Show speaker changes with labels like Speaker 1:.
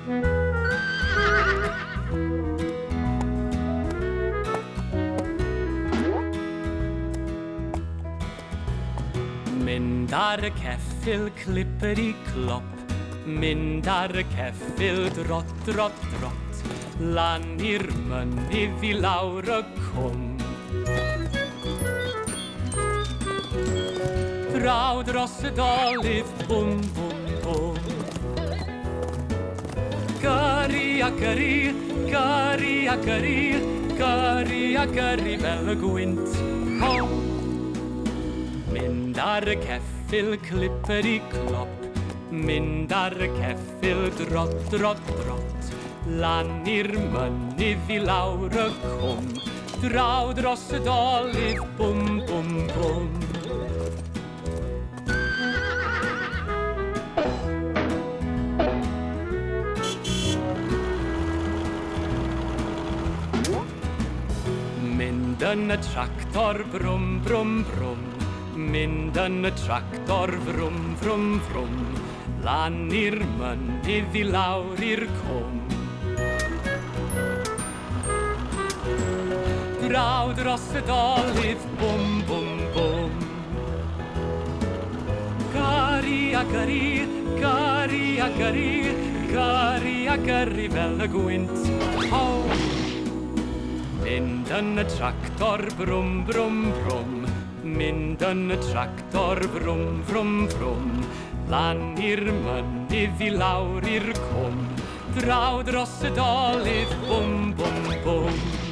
Speaker 1: Mynd ar y ceffyl, clippity-clop. Mynd ar y ceffyl, drot, drot, drot. Lan i'r mynydd i lawr y cwm. Draw dros y dolydd, bwm, bwm, bwm. Gyrru a gyrru, gyrru a gyrru, gyrru a gyrru fel y gwynt. Ho! Mynd ar y ceffyl, clippity-clop. Mynd ar y ceffyl, drot, drot, drot. Lan i'r mynydd i lawr y cwm. Draw dros y dolydd, bwm, bwm, bwm. Mynd yn y tractor, brwm, brwm, brwm. Mynd yn y tractor, frwm, frwm, frwm. Lan i'r mynydd i lawr i'r cwm. Draw dros y dolydd, bwm, bwm, bwm. Gyrru a gyrru, gyrru a gyrru, gyrru a gyrru fel y gwynt. Ho! Mynd yn y tractor, brwm, brwm, brwm. Mynd yn y tractor, frwm, frwm, frwm. Lan i'r mynydd i lawr i'r cwm. Draw dros y dolydd, bwm, bwm, bwm.